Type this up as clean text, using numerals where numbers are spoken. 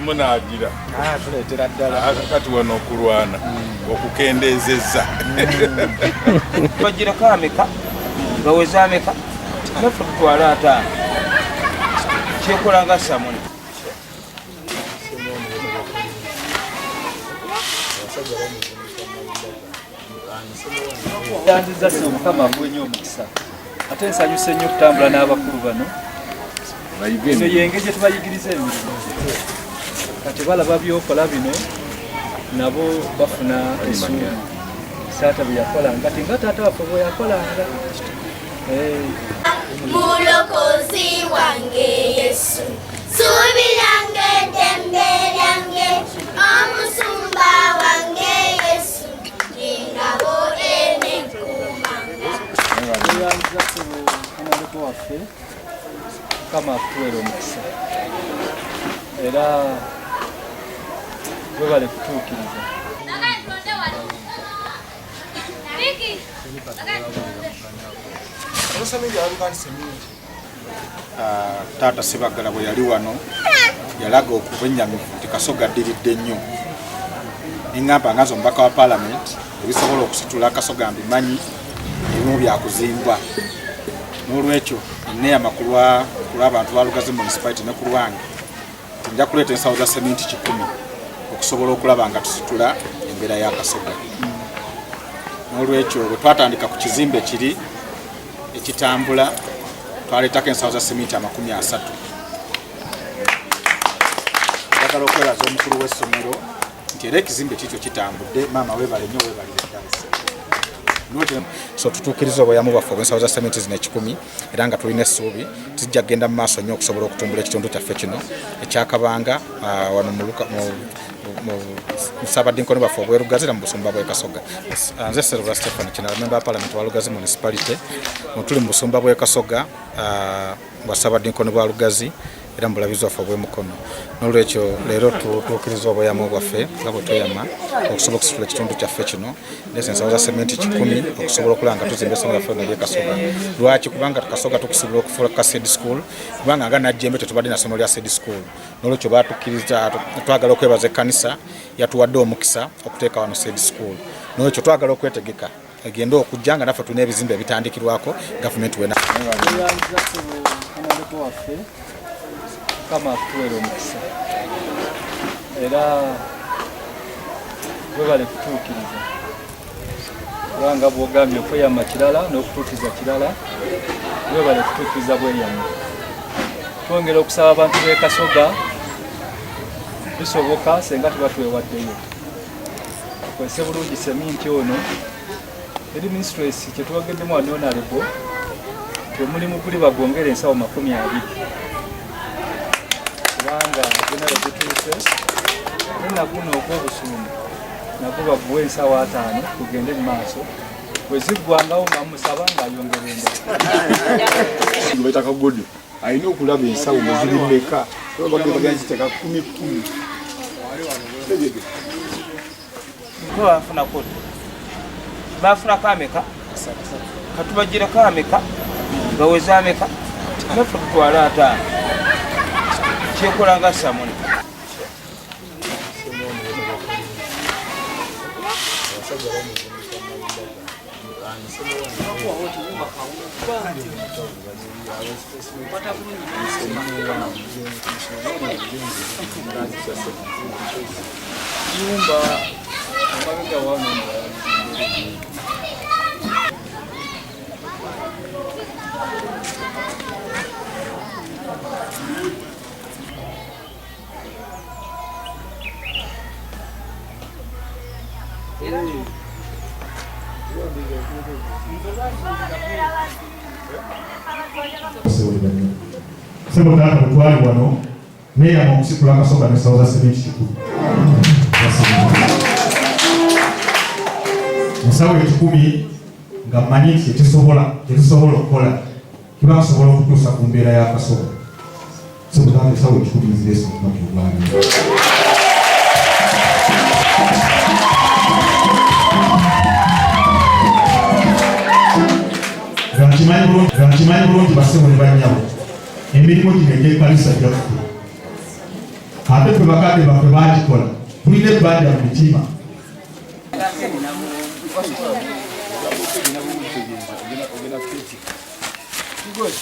munaagira tuleetera ddala kati wano okulwana okukendeezezza bagirako ameka baweza ameka naffe tutwale ataano kyekola nga samuni yandiza sino mukama agwenye omukisa ate nsanyuse nnyo okutambula n'abakulu bano eno yengeri gye tubayigiriza emirimu kati balaba byokola bino nabo bafuna essuubi taata bye yakolanga ti nga taata waffe bwe yakolanga mulokozi wange yesu ssuubi lyange eddembe lyange omusumba wange yesu engabo enenkumanga yandiza sebo amaleko waffe kama akutuweera omukisa era webale kutuukiriza taata Ssebaggala bwe yali wano yalaga okubwennyamivu nti Kasoga addiridde nnyo neŋŋamba nga nze omubaka wa paalamenti ebisobola okusitula Kasoga mbimanyi ebimu byakuzimbwa n'olwekyo enneeyama ku lw'abantu ba Lugazi munisipality ne ku lwange nja kuleeta ensawo za seminti 100 okusobola okulaba nga tusitula embeera ya Kasoga. N'olwekyo bwe twatandika ku kizimbe kiri ekitambula twaleetako ensawo za seminti 30. Njagala okwebaza omukulu w'essomero nti era ekizimbe kikyo kitambudde. Maama weebale nnyo, weebalire ddala. So tutuukiriza obweyamo bwaffe obw'ensawo za seminti zino 10 era nga tulina essuubi zijja kgenda mu maaso nnyo okusobola okutumbula ekitundu kyaffe kino ekyakabanga wano mu Ssaabadinkoni baffe obw'e Lugazi mu busumba bw'e Kasoga. Nze Sselubula Stephen Sselubula, member wa Parliament wa Lugazi municipality, tuli mu busumba bw'e Kasoga bwa Ssaabadinkoni bwa Lugazi era mu bulabizi waffe obw'emukono. N'olwekyo leero tutuukiriza obweyamo bwaffe nga bwe tweyama okusobola okusitula ekitundu kyaffe kino n'ensawo za seminti 10 okusobola okulaba nga tuzimba essomero lyaffe ly'e Kasoga. Lwaki? Kubanga Kasoga tukusobola okufuula ka seed school, kubanga nga Najjembe tetubadde na ssomero lya seed school. N'olwekyo baatukkiriza, twagala okwebaza Kanisa yatuwadde omukisa okuteeka wano seed school. N'olwekyo twagala okwetegeka egenda okujja nga naffe tulina ebizimbe ebitandikirwako gavumenti wena. Kama akutuweera omukisa era webale kutuukiriza kubanga bw'ogambye okweyama kirala n'okutuukiriza kirala, webale kutuukiriza bweyama. Twongera okusaba abantu b'e Kasoga bisoboka senga tuba twewaddeyo tukozese bulungi seminti ono eri ministries kyetwogeddemu anoonalebo omulimu guli bagwongera ensawo 20 kubanga gona bagituuse nenaguno ogw'obusuumu nagwo baguwa ensawo 5 tugende mu maaso bweziggwangawo nga musaba ng'ayongera endala Kagodo alina okulaba ensawo muziri mmeka bagenziteeka 10 bafuna kodi bafunako ameka katubagirako ameka baweza ameka naffe tutwale 5 kyekola nga samuni nyumba amabega wano Sebo tata mutwali wano neeyama okusikula Kasoga n'ensawo za seminti 10. Ensawo 10 nga mmanyi nti tetusobola okukola kiba kusobola okutuusa ku mbeera ya Kasoga. Sebo tata ensawo 10 zireese okuba kyogwaliro. Nkimanyi bulungi basebo ne bannyabo emirimu gino egy'ekkanisa gyaffe ate ffe bakadde baffe bagikola tulina ebbanja mu mitima. Good.